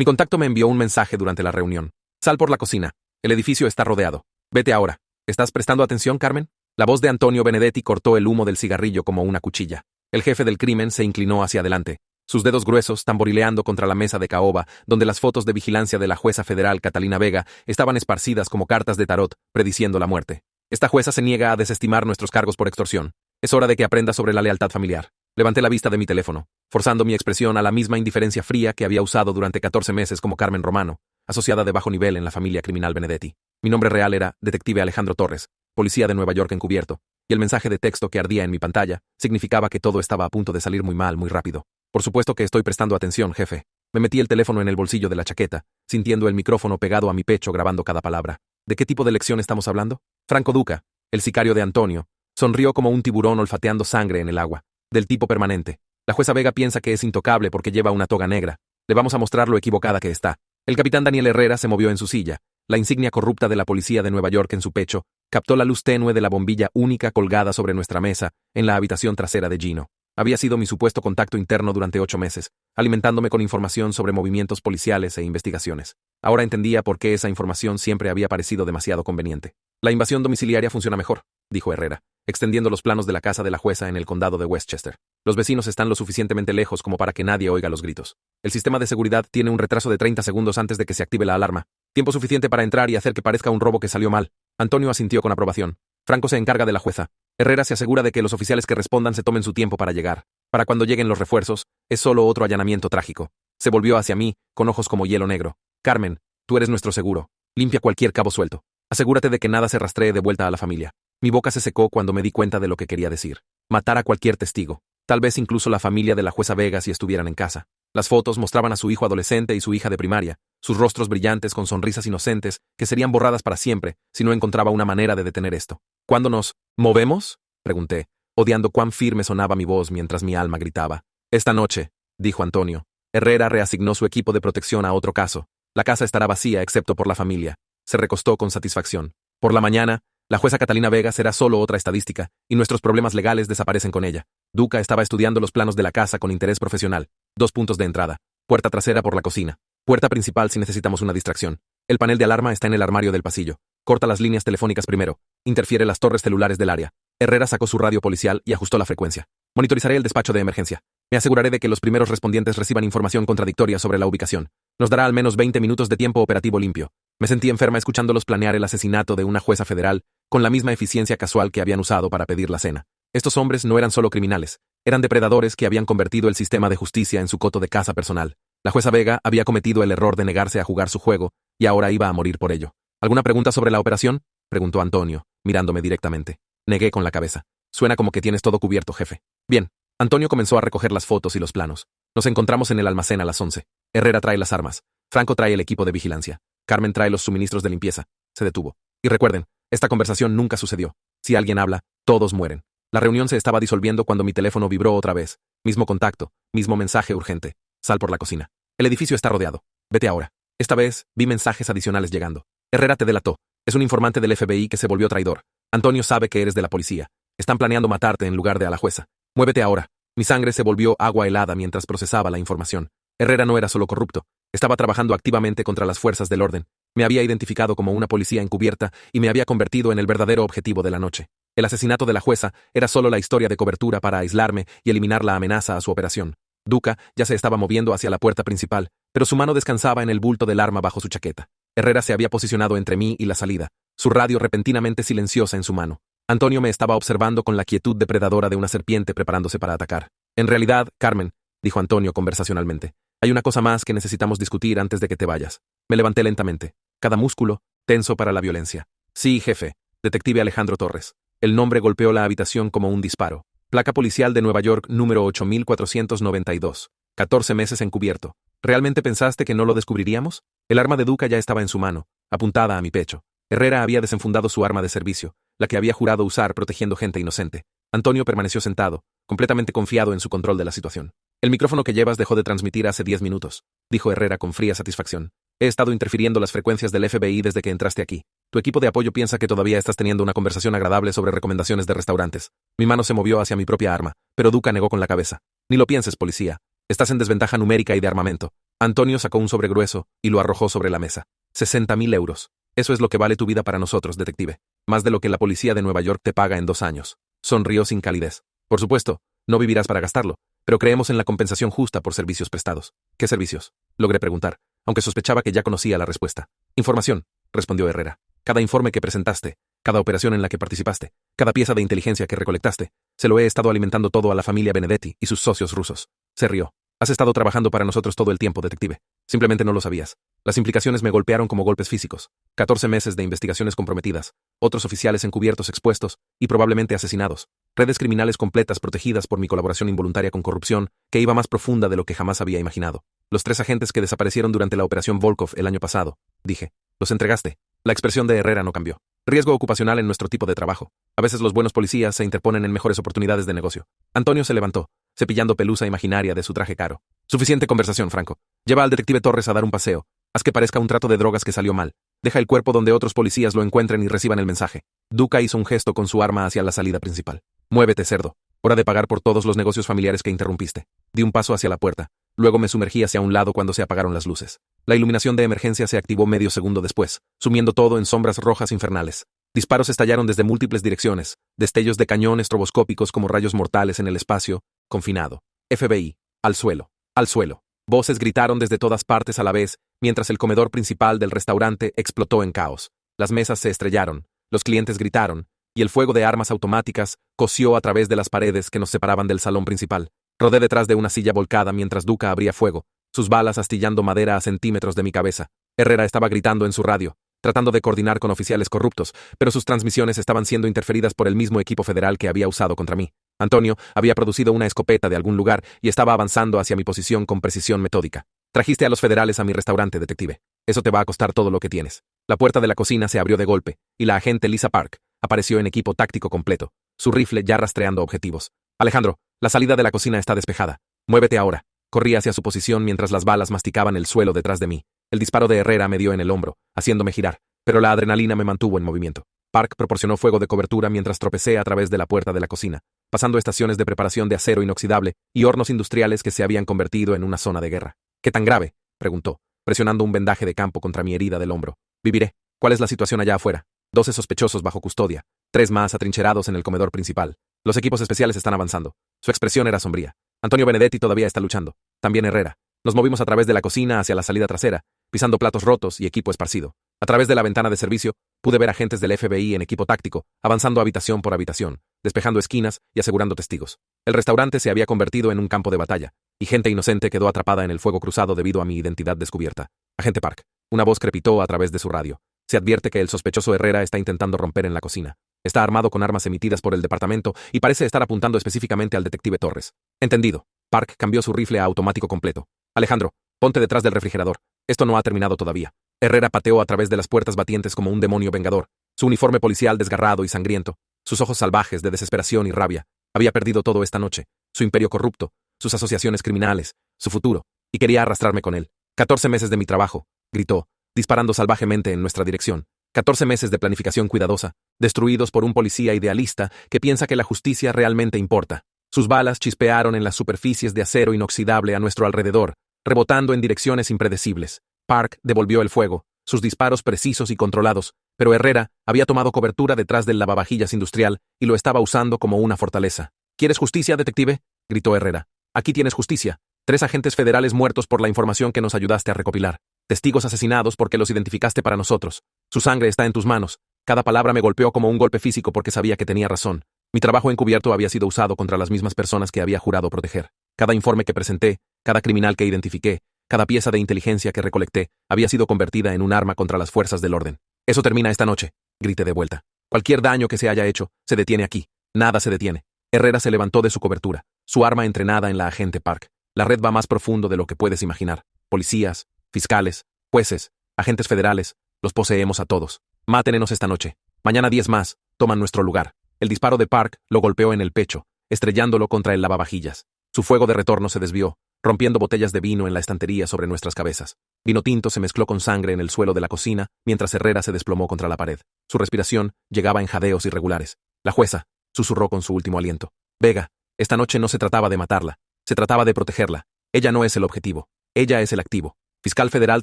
Mi contacto me envió un mensaje durante la reunión. Sal por la cocina. El edificio está rodeado. Vete ahora. ¿Estás prestando atención, Carmen? La voz de Antonio Benedetti cortó el humo del cigarrillo como una cuchilla. El jefe del crimen se inclinó hacia adelante, sus dedos gruesos tamborileando contra la mesa de caoba, donde las fotos de vigilancia de la jueza federal Catalina Vega estaban esparcidas como cartas de tarot, prediciendo la muerte. Esta jueza se niega a desestimar nuestros cargos por extorsión. Es hora de que aprenda sobre la lealtad familiar. Levanté la vista de mi teléfono, forzando mi expresión a la misma indiferencia fría que había usado durante 14 meses como Carmen Romano, asociada de bajo nivel en la familia criminal Benedetti. Mi nombre real era Detective Alejandro Torres, policía de Nueva York encubierto, y el mensaje de texto que ardía en mi pantalla significaba que todo estaba a punto de salir muy mal, muy rápido. Por supuesto que estoy prestando atención, jefe. Me metí el teléfono en el bolsillo de la chaqueta, sintiendo el micrófono pegado a mi pecho grabando cada palabra. ¿De qué tipo de lección estamos hablando? Franco Duca, el sicario de Antonio, sonrió como un tiburón olfateando sangre en el agua. Del tipo permanente. La jueza Vega piensa que es intocable porque lleva una toga negra. Le vamos a mostrar lo equivocada que está. El capitán Daniel Herrera se movió en su silla. La insignia corrupta de la policía de Nueva York en su pecho captó la luz tenue de la bombilla única colgada sobre nuestra mesa en la habitación trasera de Gino. Había sido mi supuesto contacto interno durante 8 meses, alimentándome con información sobre movimientos policiales e investigaciones. Ahora entendía por qué esa información siempre había parecido demasiado conveniente. La invasión domiciliaria funciona mejor, dijo Herrera, extendiendo los planos de la casa de la jueza en el condado de Westchester. Los vecinos están lo suficientemente lejos como para que nadie oiga los gritos. El sistema de seguridad tiene un retraso de 30 segundos antes de que se active la alarma. Tiempo suficiente para entrar y hacer que parezca un robo que salió mal. Antonio asintió con aprobación. Franco se encarga de la jueza. Herrera se asegura de que los oficiales que respondan se tomen su tiempo para llegar. Para cuando lleguen los refuerzos, es solo otro allanamiento trágico. Se volvió hacia mí, con ojos como hielo negro. Carmen, tú eres nuestro seguro. Limpia cualquier cabo suelto. Asegúrate de que nada se rastree de vuelta a la familia. Mi boca se secó cuando me di cuenta de lo que quería decir. Matar a cualquier testigo. Tal vez incluso la familia de la jueza Vega si estuvieran en casa. Las fotos mostraban a su hijo adolescente y su hija de primaria, sus rostros brillantes con sonrisas inocentes que serían borradas para siempre si no encontraba una manera de detener esto. ¿Cuándo nos movemos?, pregunté, odiando cuán firme sonaba mi voz mientras mi alma gritaba. Esta noche, dijo Antonio. Herrera reasignó su equipo de protección a otro caso. La casa estará vacía excepto por la familia. Se recostó con satisfacción. Por la mañana, la jueza Catalina Vega será solo otra estadística, y nuestros problemas legales desaparecen con ella. Duca estaba estudiando los planos de la casa con interés profesional. 2 puntos de entrada. Puerta trasera por la cocina. Puerta principal si necesitamos una distracción. El panel de alarma está en el armario del pasillo. Corta las líneas telefónicas primero. Interfiere las torres celulares del área. Herrera sacó su radio policial y ajustó la frecuencia. Monitorizaré el despacho de emergencia. Me aseguraré de que los primeros respondientes reciban información contradictoria sobre la ubicación. Nos dará al menos 20 minutos de tiempo operativo limpio. Me sentí enferma escuchándolos planear el asesinato de una jueza federal con la misma eficiencia casual que habían usado para pedir la cena. Estos hombres no eran solo criminales, eran depredadores que habían convertido el sistema de justicia en su coto de caza personal. La jueza Vega había cometido el error de negarse a jugar su juego y ahora iba a morir por ello. ¿Alguna pregunta sobre la operación?, preguntó Antonio, mirándome directamente. Negué con la cabeza. Suena como que tienes todo cubierto, jefe. Bien. Antonio comenzó a recoger las fotos y los planos. Nos encontramos en el almacén a las 11. Herrera trae las armas. Franco trae el equipo de vigilancia. Carmen trae los suministros de limpieza. Se detuvo. Y recuerden, esta conversación nunca sucedió. Si alguien habla, todos mueren. La reunión se estaba disolviendo cuando mi teléfono vibró otra vez. Mismo contacto, mismo mensaje urgente. Sal por la cocina. El edificio está rodeado. Vete ahora. Esta vez, vi mensajes adicionales llegando. Herrera te delató. Es un informante del FBI que se volvió traidor. Antonio sabe que eres de la policía. Están planeando matarte en lugar de a la jueza. Muévete ahora. Mi sangre se volvió agua helada mientras procesaba la información. Herrera no era solo corrupto. Estaba trabajando activamente contra las fuerzas del orden. Me había identificado como una policía encubierta y me había convertido en el verdadero objetivo de la noche. El asesinato de la jueza era solo la historia de cobertura para aislarme y eliminar la amenaza a su operación. Duca ya se estaba moviendo hacia la puerta principal, pero su mano descansaba en el bulto del arma bajo su chaqueta. Herrera se había posicionado entre mí y la salida, su radio repentinamente silenciosa en su mano. Antonio me estaba observando con la quietud depredadora de una serpiente preparándose para atacar. En realidad, Carmen, dijo Antonio conversacionalmente, hay una cosa más que necesitamos discutir antes de que te vayas. Me levanté lentamente, cada músculo tenso para la violencia. Sí, jefe, Detective Alejandro Torres. El nombre golpeó la habitación como un disparo. Placa policial de Nueva York número 8492. 14 meses encubierto. ¿Realmente pensaste que no lo descubriríamos? El arma de Duca ya estaba en su mano, apuntada a mi pecho. Herrera había desenfundado su arma de servicio, la que había jurado usar protegiendo gente inocente. Antonio permaneció sentado, completamente confiado en su control de la situación. El micrófono que llevas dejó de transmitir hace 10 minutos, dijo Herrera con fría satisfacción. He estado interfiriendo las frecuencias del FBI desde que entraste aquí. Tu equipo de apoyo piensa que todavía estás teniendo una conversación agradable sobre recomendaciones de restaurantes. Mi mano se movió hacia mi propia arma, pero Duca negó con la cabeza. Ni lo pienses, policía. Estás en desventaja numérica y de armamento. Antonio sacó un sobre grueso y lo arrojó sobre la mesa. 60.000 euros. Eso es lo que vale tu vida para nosotros, detective. Más de lo que la policía de Nueva York te paga en 2 años. Sonrió sin calidez. Por supuesto, no vivirás para gastarlo, pero creemos en la compensación justa por servicios prestados. ¿Qué servicios? Logré preguntar, aunque sospechaba que ya conocía la respuesta. Información, respondió Herrera. Cada informe que presentaste, cada operación en la que participaste, cada pieza de inteligencia que recolectaste, se lo he estado alimentando todo a la familia Benedetti y sus socios rusos. Se rió. Has estado trabajando para nosotros todo el tiempo, detective. Simplemente no lo sabías. Las implicaciones me golpearon como golpes físicos. 14 meses de investigaciones comprometidas, otros oficiales encubiertos expuestos y probablemente asesinados. Redes criminales completas protegidas por mi colaboración involuntaria con corrupción, que iba más profunda de lo que jamás había imaginado. Los 3 agentes que desaparecieron durante la operación Volkov el año pasado, dije. Los entregaste. La expresión de Herrera no cambió. Riesgo ocupacional en nuestro tipo de trabajo. A veces los buenos policías se interponen en mejores oportunidades de negocio. Antonio se levantó, cepillando pelusa imaginaria de su traje caro. Suficiente conversación, Franco. Lleva al detective Torres a dar un paseo. Haz que parezca un trato de drogas que salió mal. Deja el cuerpo donde otros policías lo encuentren y reciban el mensaje. Duca hizo un gesto con su arma hacia la salida principal. Muévete, cerdo. Hora de pagar por todos los negocios familiares que interrumpiste. Di un paso hacia la puerta. Luego me sumergí hacia un lado cuando se apagaron las luces. La iluminación de emergencia se activó medio segundo después, sumiendo todo en sombras rojas infernales. Disparos estallaron desde múltiples direcciones, destellos de cañón estroboscópicos como rayos mortales en el espacio, confinado. FBI. Al suelo. Al suelo. Voces gritaron desde todas partes a la vez, mientras el comedor principal del restaurante explotó en caos. Las mesas se estrellaron, los clientes gritaron, y el fuego de armas automáticas cosió a través de las paredes que nos separaban del salón principal. Rodé detrás de una silla volcada mientras Duca abría fuego, sus balas astillando madera a centímetros de mi cabeza. Herrera estaba gritando en su radio, tratando de coordinar con oficiales corruptos, pero sus transmisiones estaban siendo interferidas por el mismo equipo federal que había usado contra mí. Antonio había producido una escopeta de algún lugar y estaba avanzando hacia mi posición con precisión metódica. Trajiste a los federales a mi restaurante, detective. Eso te va a costar todo lo que tienes. La puerta de la cocina se abrió de golpe, y la agente Lisa Park apareció en equipo táctico completo, su rifle ya rastreando objetivos. Alejandro, la salida de la cocina está despejada. Muévete ahora. Corrí hacia su posición mientras las balas masticaban el suelo detrás de mí. El disparo de Herrera me dio en el hombro, haciéndome girar, pero la adrenalina me mantuvo en movimiento. Park proporcionó fuego de cobertura mientras tropecé a través de la puerta de la cocina, pasando estaciones de preparación de acero inoxidable y hornos industriales que se habían convertido en una zona de guerra. ¿Qué tan grave?, preguntó, presionando un vendaje de campo contra mi herida del hombro. Viviré. ¿Cuál es la situación allá afuera? 12 sospechosos bajo custodia, 3 más atrincherados en el comedor principal. Los equipos especiales están avanzando. Su expresión era sombría. Antonio Benedetti todavía está luchando. También Herrera. Nos movimos a través de la cocina hacia la salida trasera, pisando platos rotos y equipo esparcido. A través de la ventana de servicio, pude ver agentes del FBI en equipo táctico, avanzando habitación por habitación, despejando esquinas y asegurando testigos. El restaurante se había convertido en un campo de batalla, y gente inocente quedó atrapada en el fuego cruzado debido a mi identidad descubierta. Agente Park. Una voz crepitó a través de su radio. Se advierte que el sospechoso Herrera está intentando romper en la cocina. Está armado con armas emitidas por el departamento y parece estar apuntando específicamente al detective Torres. Entendido. Park cambió su rifle a automático completo. Alejandro, ponte detrás del refrigerador. Esto no ha terminado todavía. Herrera pateó a través de las puertas batientes como un demonio vengador. Su uniforme policial desgarrado y sangriento, sus ojos salvajes de desesperación y rabia. Había perdido todo esta noche. Su imperio corrupto, sus asociaciones criminales, su futuro. Y quería arrastrarme con él. 14 meses de mi trabajo, gritó, disparando salvajemente en nuestra dirección. 14 meses de planificación cuidadosa, destruidos por un policía idealista que piensa que la justicia realmente importa. Sus balas chispearon en las superficies de acero inoxidable a nuestro alrededor, rebotando en direcciones impredecibles. Park devolvió el fuego, sus disparos precisos y controlados, pero Herrera había tomado cobertura detrás del lavavajillas industrial y lo estaba usando como una fortaleza. ¿Quieres justicia, detective?, gritó Herrera. Aquí tienes justicia. 3 agentes federales muertos por la información que nos ayudaste a recopilar. Testigos asesinados porque los identificaste para nosotros. Su sangre está en tus manos. Cada palabra me golpeó como un golpe físico porque sabía que tenía razón. Mi trabajo encubierto había sido usado contra las mismas personas que había jurado proteger. Cada informe que presenté, cada criminal que identifiqué, cada pieza de inteligencia que recolecté, había sido convertida en un arma contra las fuerzas del orden. Eso termina esta noche, grité de vuelta. Cualquier daño que se haya hecho, se detiene aquí. Nada se detiene. Herrera se levantó de su cobertura, su arma entrenada en la agente Park. La red va más profundo de lo que puedes imaginar. Policías, fiscales, jueces, agentes federales, los poseemos a todos. Mátenenos esta noche. Mañana 10 más, toman nuestro lugar. El disparo de Park lo golpeó en el pecho, estrellándolo contra el lavavajillas. Su fuego de retorno se desvió, rompiendo botellas de vino en la estantería sobre nuestras cabezas. Vino tinto se mezcló con sangre en el suelo de la cocina, mientras Herrera se desplomó contra la pared. Su respiración llegaba en jadeos irregulares. La jueza susurró con su último aliento. Vega, esta noche no se trataba de matarla, se trataba de protegerla. Ella no es el objetivo. Ella es el activo. Fiscal federal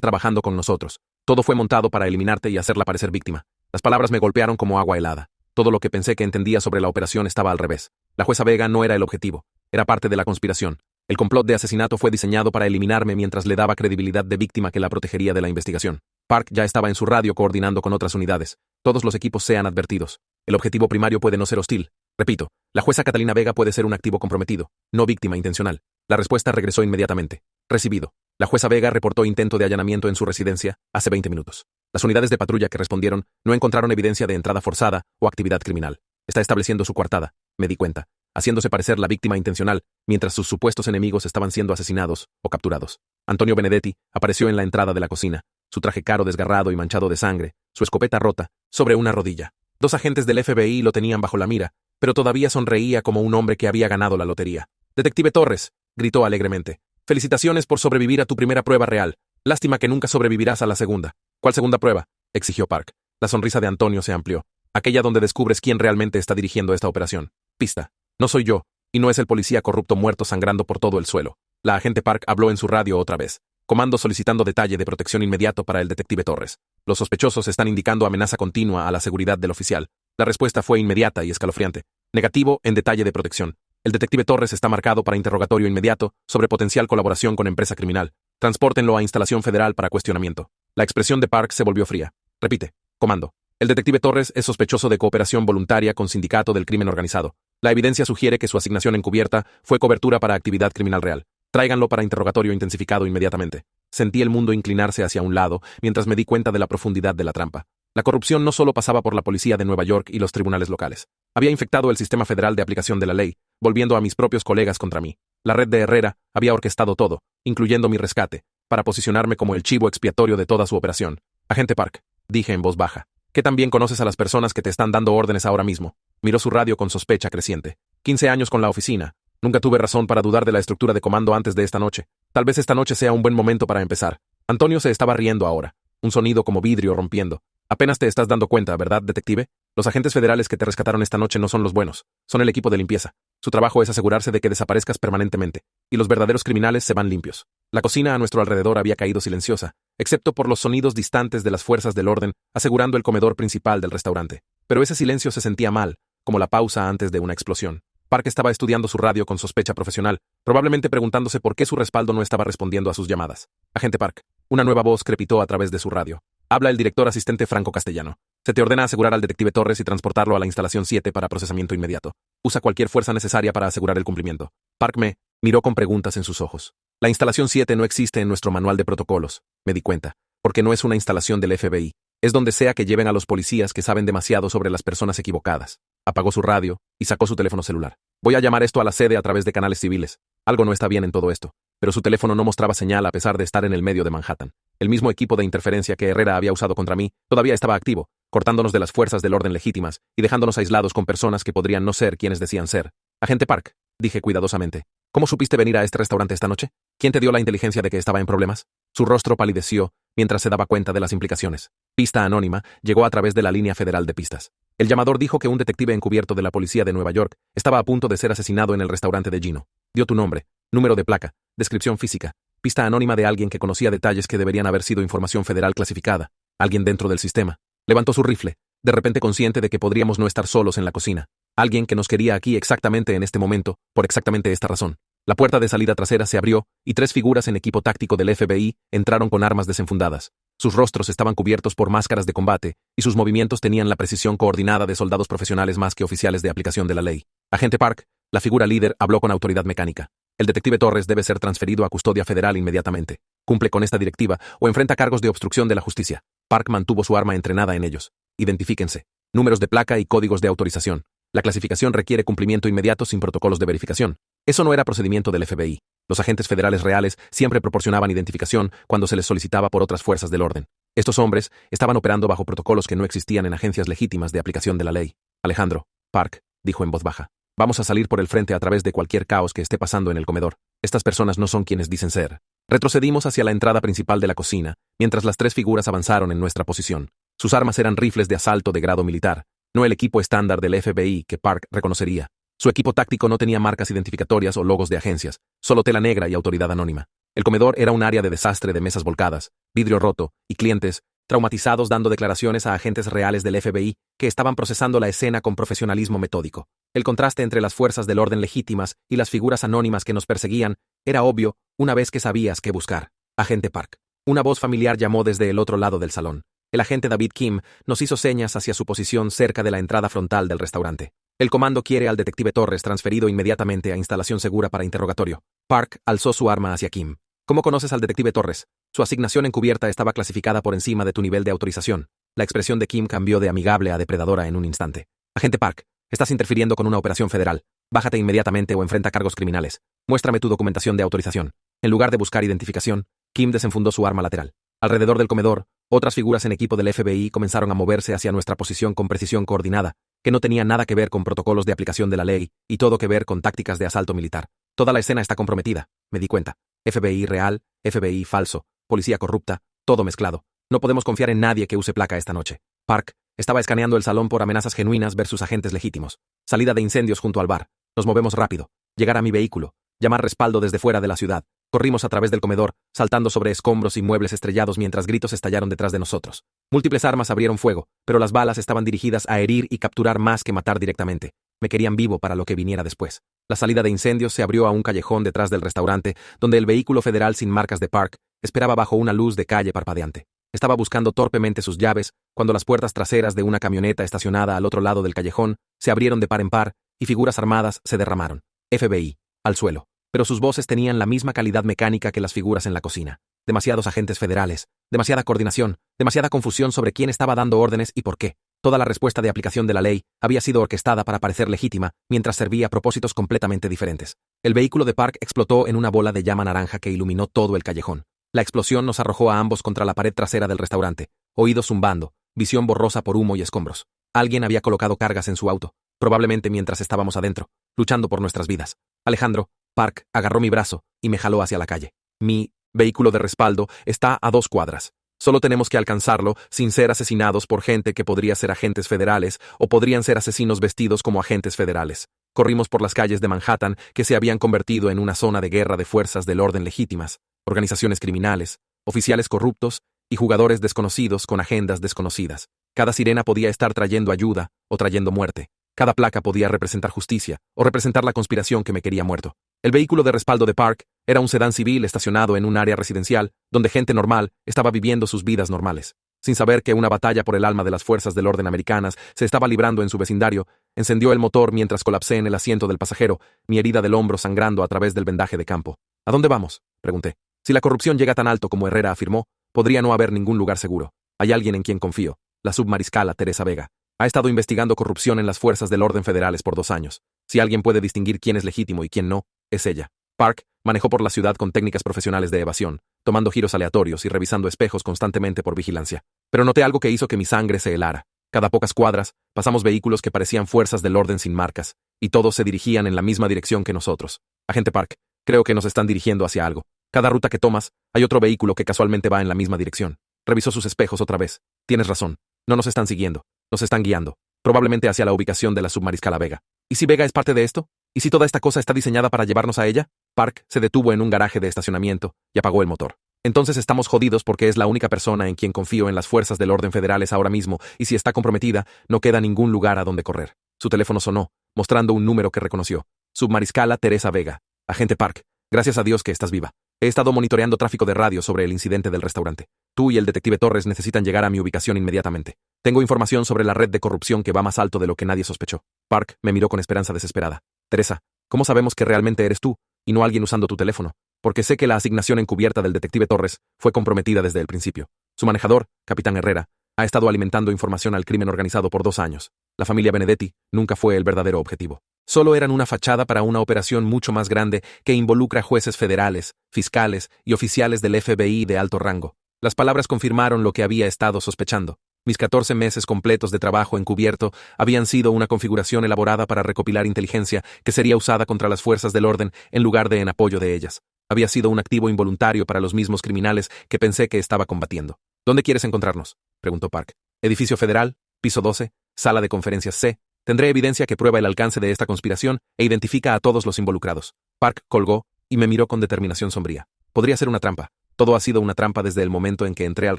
trabajando con nosotros. Todo fue montado para eliminarte y hacerla parecer víctima. Las palabras me golpearon como agua helada. Todo lo que pensé que entendía sobre la operación estaba al revés. La jueza Vega no era el objetivo. Era parte de la conspiración. El complot de asesinato fue diseñado para eliminarme mientras le daba credibilidad de víctima que la protegería de la investigación. Park ya estaba en su radio coordinando con otras unidades. Todos los equipos sean advertidos. El objetivo primario puede no ser hostil. Repito, la jueza Catalina Vega puede ser un activo comprometido, no víctima intencional. La respuesta regresó inmediatamente. Recibido. La jueza Vega reportó intento de allanamiento en su residencia hace 20 minutos. Las unidades de patrulla que respondieron no encontraron evidencia de entrada forzada o actividad criminal. Está estableciendo su coartada, me di cuenta, haciéndose parecer la víctima intencional, mientras sus supuestos enemigos estaban siendo asesinados o capturados. Antonio Benedetti apareció en la entrada de la cocina, su traje caro desgarrado y manchado de sangre, su escopeta rota, sobre una rodilla. 2 agentes del FBI lo tenían bajo la mira, pero todavía sonreía como un hombre que había ganado la lotería. «Detective Torres», gritó alegremente. «Felicitaciones por sobrevivir a tu primera prueba real. Lástima que nunca sobrevivirás a la segunda». «¿Cuál segunda prueba?», exigió Park. La sonrisa de Antonio se amplió. «Aquella donde descubres quién realmente está dirigiendo esta operación. Pista. No soy yo, y no es el policía corrupto muerto sangrando por todo el suelo». La agente Park habló en su radio otra vez. Comando solicitando detalle de protección inmediato para el detective Torres. Los sospechosos están indicando amenaza continua a la seguridad del oficial. La respuesta fue inmediata y escalofriante. Negativo en detalle de protección. El detective Torres está marcado para interrogatorio inmediato sobre potencial colaboración con empresa criminal. Transpórtenlo a instalación federal para cuestionamiento. La expresión de Park se volvió fría. Repite. Comando. El detective Torres es sospechoso de cooperación voluntaria con sindicato del crimen organizado. La evidencia sugiere que su asignación encubierta fue cobertura para actividad criminal real. Tráiganlo para interrogatorio intensificado inmediatamente. Sentí el mundo inclinarse hacia un lado mientras me di cuenta de la profundidad de la trampa. La corrupción no solo pasaba por la policía de Nueva York y los tribunales locales. Había infectado el sistema federal de aplicación de la ley, volviendo a mis propios colegas contra mí. La red de Herrera había orquestado todo, incluyendo mi rescate, para posicionarme como el chivo expiatorio de toda su operación. «Agente Park», dije en voz baja, «¿qué tan bien conoces a las personas que te están dando órdenes ahora mismo?». Miró su radio con sospecha creciente. 15 años con la oficina. Nunca tuve razón para dudar de la estructura de comando antes de esta noche. Tal vez esta noche sea un buen momento para empezar. Antonio se estaba riendo ahora. Un sonido como vidrio rompiendo. «Apenas te estás dando cuenta, ¿verdad, detective? Los agentes federales que te rescataron esta noche no son los buenos. Son el equipo de limpieza. Su trabajo es asegurarse de que desaparezcas permanentemente. Y los verdaderos criminales se van limpios». La cocina a nuestro alrededor había caído silenciosa, excepto por los sonidos distantes de las fuerzas del orden asegurando el comedor principal del restaurante. Pero ese silencio se sentía mal, como la pausa antes de una explosión. Park estaba estudiando su radio con sospecha profesional, probablemente preguntándose por qué su respaldo no estaba respondiendo a sus llamadas. «Agente Park». Una nueva voz crepitó a través de su radio. Habla el director asistente Franco Castellano. Se te ordena asegurar al detective Torres y transportarlo a la instalación 7 para procesamiento inmediato. Usa cualquier fuerza necesaria para asegurar el cumplimiento. Park me miró con preguntas en sus ojos. La instalación 7 no existe en nuestro manual de protocolos, me di cuenta, porque no es una instalación del FBI. Es donde sea que lleven a los policías que saben demasiado sobre las personas equivocadas. Apagó su radio y sacó su teléfono celular. Voy a llamar esto a la sede a través de canales civiles. Algo no está bien en todo esto. Pero su teléfono no mostraba señal a pesar de estar en el medio de Manhattan. El mismo equipo de interferencia que Herrera había usado contra mí todavía estaba activo, cortándonos de las fuerzas del orden legítimas y dejándonos aislados con personas que podrían no ser quienes decían ser. «Agente Park», dije cuidadosamente, «¿cómo supiste venir a este restaurante esta noche? ¿Quién te dio la inteligencia de que estaba en problemas?». Su rostro palideció mientras se daba cuenta de las implicaciones. Pista anónima llegó a través de la línea federal de pistas. El llamador dijo que un detective encubierto de la policía de Nueva York estaba a punto de ser asesinado en el restaurante de Gino. Dio tu nombre, número de placa, descripción física, pista anónima de alguien que conocía detalles que deberían haber sido información federal clasificada, alguien dentro del sistema. Levantó su rifle, de repente consciente de que podríamos no estar solos en la cocina. Alguien que nos quería aquí exactamente en este momento, por exactamente esta razón. La puerta de salida trasera se abrió y 3 figuras en equipo táctico del FBI entraron con armas desenfundadas. Sus rostros estaban cubiertos por máscaras de combate y sus movimientos tenían la precisión coordinada de soldados profesionales más que oficiales de aplicación de la ley. «Agente Park», la figura líder habló con autoridad mecánica. «El detective Torres debe ser transferido a custodia federal inmediatamente. Cumple con esta directiva o enfrenta cargos de obstrucción de la justicia». Park mantuvo su arma entrenada en ellos. «Identifíquense. Números de placa y códigos de autorización. La clasificación requiere cumplimiento inmediato sin protocolos de verificación». Eso no era procedimiento del FBI. Los agentes federales reales siempre proporcionaban identificación cuando se les solicitaba por otras fuerzas del orden. Estos hombres estaban operando bajo protocolos que no existían en agencias legítimas de aplicación de la ley. «Alejandro», Park dijo en voz baja, «vamos a salir por el frente a través de cualquier caos que esté pasando en el comedor. Estas personas no son quienes dicen ser». Retrocedimos hacia la entrada principal de la cocina, mientras las 3 figuras avanzaron en nuestra posición. Sus armas eran rifles de asalto de grado militar, no el equipo estándar del FBI que Park reconocería. Su equipo táctico no tenía marcas identificatorias o logos de agencias, solo tela negra y autoridad anónima. El comedor era un área de desastre de mesas volcadas, vidrio roto y clientes traumatizados dando declaraciones a agentes reales del FBI que estaban procesando la escena con profesionalismo metódico. El contraste entre las fuerzas del orden legítimas y las figuras anónimas que nos perseguían era obvio una vez que sabías qué buscar. Agente Park. Una voz familiar llamó desde el otro lado del salón. El agente David Kim nos hizo señas hacia su posición cerca de la entrada frontal del restaurante. El comando quiere al detective Torres transferido inmediatamente a instalación segura para interrogatorio. Park alzó su arma hacia Kim. ¿Cómo conoces al detective Torres? Su asignación encubierta estaba clasificada por encima de tu nivel de autorización. La expresión de Kim cambió de amigable a depredadora en un instante. Agente Park, estás interfiriendo con una operación federal. Bájate inmediatamente o enfrenta cargos criminales. Muéstrame tu documentación de autorización. En lugar de buscar identificación, Kim desenfundó su arma lateral. Alrededor del comedor, otras figuras en equipo del FBI comenzaron a moverse hacia nuestra posición con precisión coordinada, que no tenía nada que ver con protocolos de aplicación de la ley y todo que ver con tácticas de asalto militar. Toda la escena está comprometida, me di cuenta. FBI real, FBI falso, policía corrupta, todo mezclado. No podemos confiar en nadie que use placa esta noche. Park estaba escaneando el salón por amenazas genuinas versus agentes legítimos. Salida de incendios junto al bar. Nos movemos rápido. Llegar a mi vehículo. Llamar respaldo desde fuera de la ciudad. Corrimos a través del comedor, saltando sobre escombros y muebles estrellados mientras gritos estallaron detrás de nosotros. Múltiples armas abrieron fuego, pero las balas estaban dirigidas a herir y capturar más que matar directamente. Me querían vivo para lo que viniera después. La salida de incendios se abrió a un callejón detrás del restaurante, donde el vehículo federal sin marcas de Park esperaba bajo una luz de calle parpadeante. Estaba buscando torpemente sus llaves cuando las puertas traseras de una camioneta estacionada al otro lado del callejón se abrieron de par en par y figuras armadas se derramaron. FBI. Al suelo. Pero sus voces tenían la misma calidad mecánica que las figuras en la cocina. Demasiados agentes federales, demasiada coordinación, demasiada confusión sobre quién estaba dando órdenes y por qué. Toda la respuesta de aplicación de la ley había sido orquestada para parecer legítima, mientras servía a propósitos completamente diferentes. El vehículo de Park explotó en una bola de llama naranja que iluminó todo el callejón. La explosión nos arrojó a ambos contra la pared trasera del restaurante, oídos zumbando, visión borrosa por humo y escombros. Alguien había colocado cargas en su auto, probablemente mientras estábamos adentro, luchando por nuestras vidas. Alejandro, Park, agarró mi brazo y me jaló hacia la calle. Mi vehículo de respaldo está a 2 cuadras. Solo tenemos que alcanzarlo sin ser asesinados por gente que podría ser agentes federales o podrían ser asesinos vestidos como agentes federales. Corrimos por las calles de Manhattan que se habían convertido en una zona de guerra de fuerzas del orden legítimas, organizaciones criminales, oficiales corruptos y jugadores desconocidos con agendas desconocidas. Cada sirena podía estar trayendo ayuda o trayendo muerte. Cada placa podía representar justicia o representar la conspiración que me quería muerto. El vehículo de respaldo de Park era un sedán civil estacionado en un área residencial donde gente normal estaba viviendo sus vidas normales. Sin saber que una batalla por el alma de las fuerzas del orden americanas se estaba librando en su vecindario, encendió el motor mientras colapsé en el asiento del pasajero, mi herida del hombro sangrando a través del vendaje de campo. ¿A dónde vamos?, pregunté. Si la corrupción llega tan alto como Herrera afirmó, podría no haber ningún lugar seguro. Hay alguien en quien confío, la submariscala Teresa Vega. Ha estado investigando corrupción en las fuerzas del orden federales por 2 años. Si alguien puede distinguir quién es legítimo y quién no, es ella. Park manejó por la ciudad con técnicas profesionales de evasión, tomando giros aleatorios y revisando espejos constantemente por vigilancia. Pero noté algo que hizo que mi sangre se helara. Cada pocas cuadras, pasamos vehículos que parecían fuerzas del orden sin marcas, y todos se dirigían en la misma dirección que nosotros. Agente Park, creo que nos están dirigiendo hacia algo. Cada ruta que tomas, hay otro vehículo que casualmente va en la misma dirección. Revisó sus espejos otra vez. Tienes razón. No nos están siguiendo. Nos están guiando. Probablemente hacia la ubicación de la submariscala Vega. ¿Y si Vega es parte de esto? ¿Y si toda esta cosa está diseñada para llevarnos a ella? Park se detuvo en un garaje de estacionamiento y apagó el motor. Entonces estamos jodidos porque es la única persona en quien confío en las fuerzas del orden federales ahora mismo, y si está comprometida, no queda ningún lugar a donde correr. Su teléfono sonó, mostrando un número que reconoció. Submariscala Teresa Vega. Agente Park, gracias a Dios que estás viva. He estado monitoreando tráfico de radio sobre el incidente del restaurante. Tú y el detective Torres necesitan llegar a mi ubicación inmediatamente. Tengo información sobre la red de corrupción que va más alto de lo que nadie sospechó. Park me miró con esperanza desesperada. Teresa, ¿cómo sabemos que realmente eres tú, y no alguien usando tu teléfono? Porque sé que la asignación encubierta del detective Torres fue comprometida desde el principio. Su manejador, Capitán Herrera, ha estado alimentando información al crimen organizado por 2 años. La familia Benedetti nunca fue el verdadero objetivo. Solo eran una fachada para una operación mucho más grande que involucra jueces federales, fiscales y oficiales del FBI de alto rango. Las palabras confirmaron lo que había estado sospechando. Mis 14 meses completos de trabajo encubierto habían sido una configuración elaborada para recopilar inteligencia que sería usada contra las fuerzas del orden en lugar de en apoyo de ellas. Había sido un activo involuntario para los mismos criminales que pensé que estaba combatiendo. ¿Dónde quieres encontrarnos?, preguntó Park. Edificio Federal, piso 12, sala de conferencias C. Tendré evidencia que prueba el alcance de esta conspiración e identifica a todos los involucrados. Park colgó y me miró con determinación sombría. Podría ser una trampa. Todo ha sido una trampa desde el momento en que entré al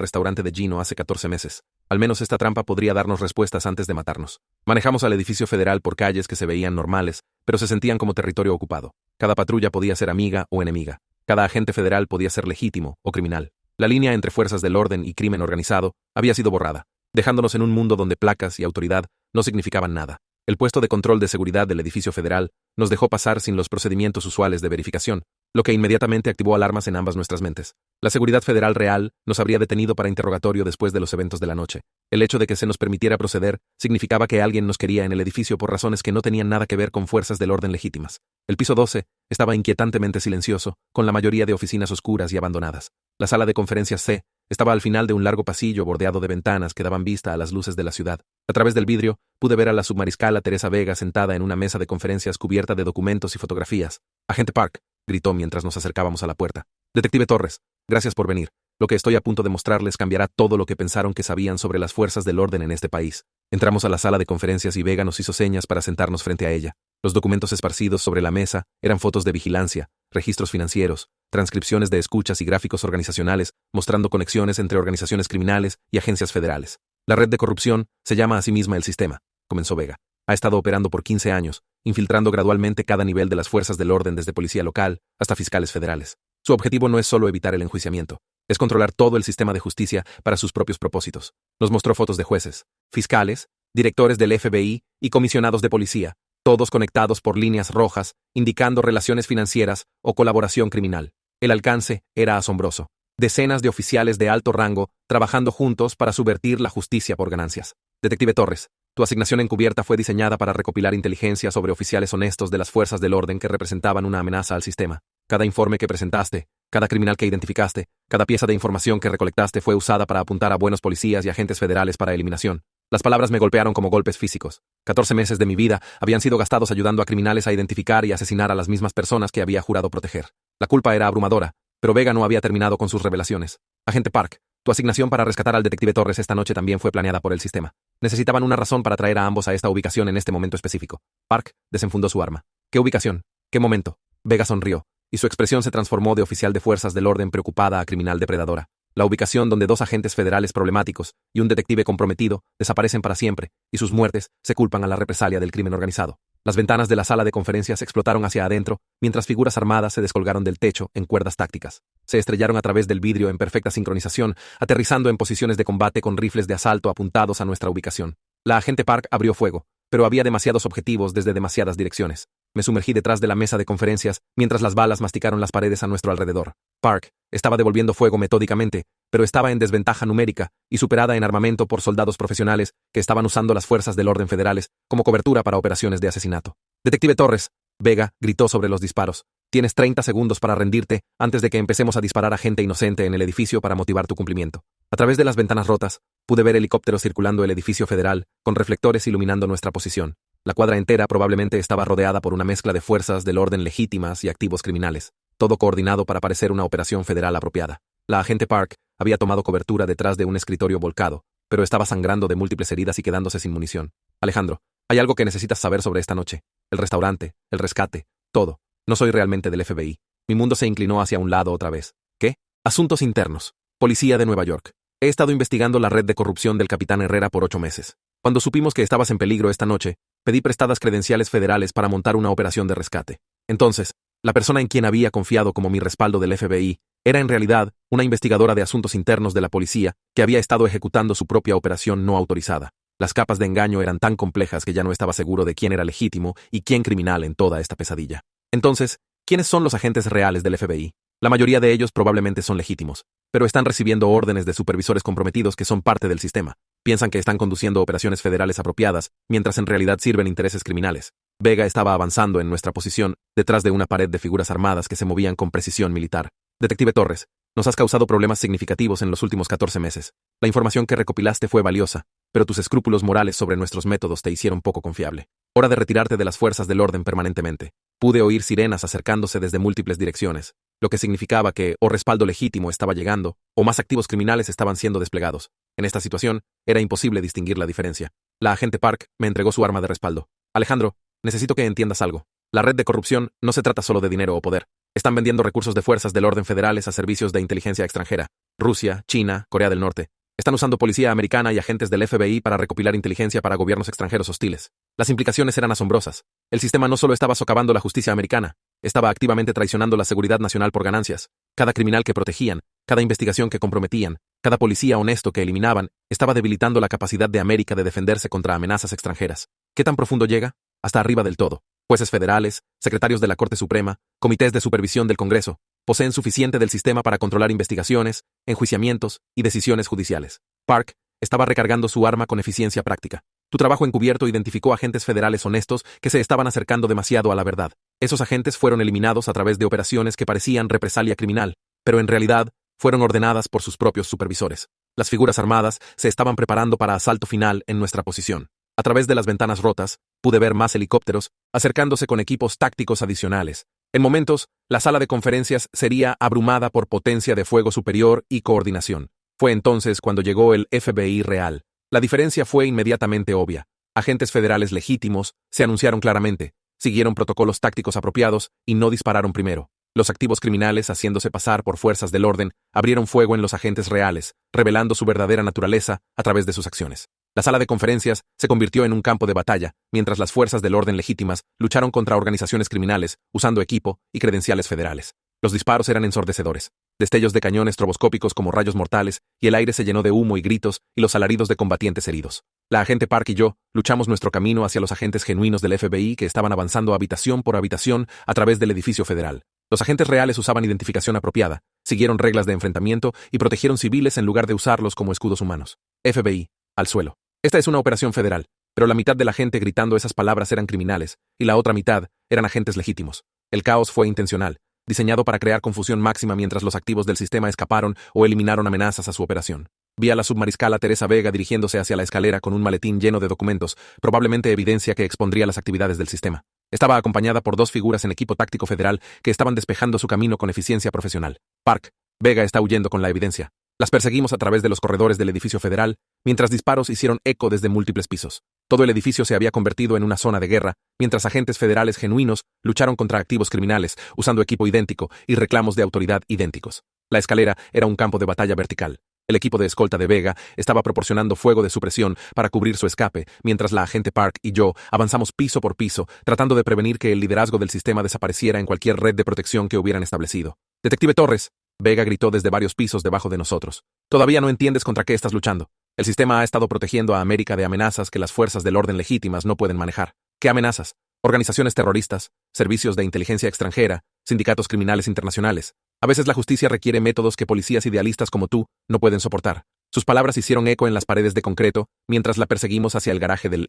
restaurante de Gino hace 14 meses. Al menos esta trampa podría darnos respuestas antes de matarnos. Manejamos al edificio federal por calles que se veían normales, pero se sentían como territorio ocupado. Cada patrulla podía ser amiga o enemiga. Cada agente federal podía ser legítimo o criminal. La línea entre fuerzas del orden y crimen organizado había sido borrada, dejándonos en un mundo donde placas y autoridad no significaban nada. El puesto de control de seguridad del edificio federal nos dejó pasar sin los procedimientos usuales de verificación, lo que inmediatamente activó alarmas en ambas nuestras mentes. La seguridad federal real nos habría detenido para interrogatorio después de los eventos de la noche. El hecho de que se nos permitiera proceder significaba que alguien nos quería en el edificio por razones que no tenían nada que ver con fuerzas del orden legítimas. El piso 12 estaba inquietantemente silencioso, con la mayoría de oficinas oscuras y abandonadas. La sala de conferencias C estaba al final de un largo pasillo bordeado de ventanas que daban vista a las luces de la ciudad. A través del vidrio pude ver a la submariscala Teresa Vega sentada en una mesa de conferencias cubierta de documentos y fotografías. «Agente Park», gritó mientras nos acercábamos a la puerta. «Detective Torres, gracias por venir. Lo que estoy a punto de mostrarles cambiará todo lo que pensaron que sabían sobre las fuerzas del orden en este país». Entramos a la sala de conferencias y Vega nos hizo señas para sentarnos frente a ella. Los documentos esparcidos sobre la mesa eran fotos de vigilancia, registros financieros, transcripciones de escuchas y gráficos organizacionales mostrando conexiones entre organizaciones criminales y agencias federales. «La red de corrupción se llama a sí misma el sistema», comenzó Vega. «Ha estado operando por 15 años, infiltrando gradualmente cada nivel de las fuerzas del orden desde policía local hasta fiscales federales. Su objetivo no es solo evitar el enjuiciamiento, es controlar todo el sistema de justicia para sus propios propósitos». Nos mostró fotos de jueces, fiscales, directores del FBI y comisionados de policía, todos conectados por líneas rojas, indicando relaciones financieras o colaboración criminal. El alcance era asombroso. Decenas de oficiales de alto rango trabajando juntos para subvertir la justicia por ganancias. «Detective Torres, tu asignación encubierta fue diseñada para recopilar inteligencia sobre oficiales honestos de las fuerzas del orden que representaban una amenaza al sistema. Cada informe que presentaste, cada criminal que identificaste, cada pieza de información que recolectaste fue usada para apuntar a buenos policías y agentes federales para eliminación». Las palabras me golpearon como golpes físicos. 14 meses de mi vida habían sido gastados ayudando a criminales a identificar y asesinar a las mismas personas que había jurado proteger. La culpa era abrumadora, pero Vega no había terminado con sus revelaciones. «Agente Park, tu asignación para rescatar al detective Torres esta noche también fue planeada por el sistema. Necesitaban una razón para traer a ambos a esta ubicación en este momento específico». Park desenfundó su arma. «¿Qué ubicación? ¿Qué momento?». Vega sonrió, y su expresión se transformó de oficial de fuerzas del orden preocupada a criminal depredadora. «La ubicación donde 2 agentes federales problemáticos y un detective comprometido desaparecen para siempre, y sus muertes se culpan a la represalia del crimen organizado». Las ventanas de la sala de conferencias explotaron hacia adentro, mientras figuras armadas se descolgaron del techo en cuerdas tácticas. Se estrellaron a través del vidrio en perfecta sincronización, aterrizando en posiciones de combate con rifles de asalto apuntados a nuestra ubicación. La agente Park abrió fuego, pero había demasiados objetivos desde demasiadas direcciones. Me sumergí detrás de la mesa de conferencias mientras las balas masticaron las paredes a nuestro alrededor. Park estaba devolviendo fuego metódicamente, pero estaba en desventaja numérica y superada en armamento por soldados profesionales que estaban usando las fuerzas del orden federales como cobertura para operaciones de asesinato. «Detective Torres», Vega gritó sobre los disparos. «Tienes 30 segundos para rendirte antes de que empecemos a disparar a gente inocente en el edificio para motivar tu cumplimiento». A través de las ventanas rotas, pude ver helicópteros circulando el edificio federal, con reflectores iluminando nuestra posición. La cuadra entera probablemente estaba rodeada por una mezcla de fuerzas del orden legítimas y activos criminales, todo coordinado para parecer una operación federal apropiada. La agente Park había tomado cobertura detrás de un escritorio volcado, pero estaba sangrando de múltiples heridas y quedándose sin munición. «Alejandro, hay algo que necesitas saber sobre esta noche. El restaurante, el rescate, todo. No soy realmente del FBI. Mi mundo se inclinó hacia un lado otra vez. ¿Qué? Asuntos internos. Policía de Nueva York. He estado investigando la red de corrupción del capitán Herrera por 8 meses. Cuando supimos que estabas en peligro esta noche, pedí prestadas credenciales federales para montar una operación de rescate. Entonces, la persona en quien había confiado como mi respaldo del FBI era en realidad una investigadora de asuntos internos de la policía que había estado ejecutando su propia operación no autorizada. Las capas de engaño eran tan complejas que ya no estaba seguro de quién era legítimo y quién criminal en toda esta pesadilla. Entonces, ¿quiénes son los agentes reales del FBI? La mayoría de ellos probablemente son legítimos, pero están recibiendo órdenes de supervisores comprometidos que son parte del sistema. Piensan que están conduciendo operaciones federales apropiadas, mientras en realidad sirven intereses criminales. Vega estaba avanzando en nuestra posición, detrás de una pared de figuras armadas que se movían con precisión militar. «Detective Torres, nos has causado problemas significativos en los últimos 14 meses. La información que recopilaste fue valiosa, pero tus escrúpulos morales sobre nuestros métodos te hicieron poco confiable. Hora de retirarte de las fuerzas del orden permanentemente». Pude oír sirenas acercándose desde múltiples direcciones, lo que significaba que o respaldo legítimo estaba llegando, o más activos criminales estaban siendo desplegados. En esta situación, era imposible distinguir la diferencia. La agente Park me entregó su arma de respaldo. «Alejandro, necesito que entiendas algo. La red de corrupción no se trata solo de dinero o poder. Están vendiendo recursos de fuerzas del orden federales a servicios de inteligencia extranjera. Rusia, China, Corea del Norte. Están usando policía americana y agentes del FBI para recopilar inteligencia para gobiernos extranjeros hostiles. Las implicaciones eran asombrosas. El sistema no solo estaba socavando la justicia americana, estaba activamente traicionando la seguridad nacional por ganancias. Cada criminal que protegían, cada investigación que comprometían, cada policía honesto que eliminaban, estaba debilitando la capacidad de América de defenderse contra amenazas extranjeras. ¿Qué tan profundo llega? Hasta arriba del todo. Jueces federales, secretarios de la Corte Suprema, comités de supervisión del Congreso, poseen suficiente del sistema para controlar investigaciones, enjuiciamientos y decisiones judiciales. Park estaba recargando su arma con eficiencia práctica. Tu trabajo encubierto identificó agentes federales honestos que se estaban acercando demasiado a la verdad. Esos agentes fueron eliminados a través de operaciones que parecían represalia criminal, pero en realidad fueron ordenadas por sus propios supervisores. Las figuras armadas se estaban preparando para asalto final en nuestra posición. A través de las ventanas rotas, pude ver más helicópteros acercándose con equipos tácticos adicionales. En momentos, la sala de conferencias sería abrumada por potencia de fuego superior y coordinación. Fue entonces cuando llegó el FBI real. La diferencia fue inmediatamente obvia. Agentes federales legítimos se anunciaron claramente, siguieron protocolos tácticos apropiados y no dispararon primero. Los activos criminales, haciéndose pasar por fuerzas del orden, abrieron fuego en los agentes reales, revelando su verdadera naturaleza a través de sus acciones. La sala de conferencias se convirtió en un campo de batalla, mientras las fuerzas del orden legítimas lucharon contra organizaciones criminales, usando equipo y credenciales federales. Los disparos eran ensordecedores. Destellos de cañones estroboscópicos como rayos mortales, y el aire se llenó de humo y gritos y los alaridos de combatientes heridos. La agente Park y yo luchamos nuestro camino hacia los agentes genuinos del FBI que estaban avanzando habitación por habitación a través del edificio federal. Los agentes reales usaban identificación apropiada, siguieron reglas de enfrentamiento y protegieron civiles en lugar de usarlos como escudos humanos. FBI, al suelo. Esta es una operación federal, pero la mitad de la gente gritando esas palabras eran criminales, y la otra mitad eran agentes legítimos. El caos fue intencional, diseñado para crear confusión máxima mientras los activos del sistema escaparon o eliminaron amenazas a su operación. Vi a la submariscala Teresa Vega dirigiéndose hacia la escalera con un maletín lleno de documentos, probablemente evidencia que expondría las actividades del sistema. Estaba acompañada por dos figuras en equipo táctico federal que estaban despejando su camino con eficiencia profesional. Park, Vega está huyendo con la evidencia. Las perseguimos a través de los corredores del edificio federal, mientras disparos hicieron eco desde múltiples pisos. Todo el edificio se había convertido en una zona de guerra, mientras agentes federales genuinos lucharon contra activos criminales, usando equipo idéntico y reclamos de autoridad idénticos. La escalera era un campo de batalla vertical. El equipo de escolta de Vega estaba proporcionando fuego de supresión para cubrir su escape, mientras la agente Park y yo avanzamos piso por piso, tratando de prevenir que el liderazgo del sistema desapareciera en cualquier red de protección que hubieran establecido. «Detective Torres», Vega gritó desde varios pisos debajo de nosotros. «Todavía no entiendes contra qué estás luchando. El sistema ha estado protegiendo a América de amenazas que las fuerzas del orden legítimas no pueden manejar. ¿Qué amenazas? Organizaciones terroristas, servicios de inteligencia extranjera, sindicatos criminales internacionales. A veces la justicia requiere métodos que policías idealistas como tú no pueden soportar». Sus palabras hicieron eco en las paredes de concreto mientras la perseguimos hacia el garaje del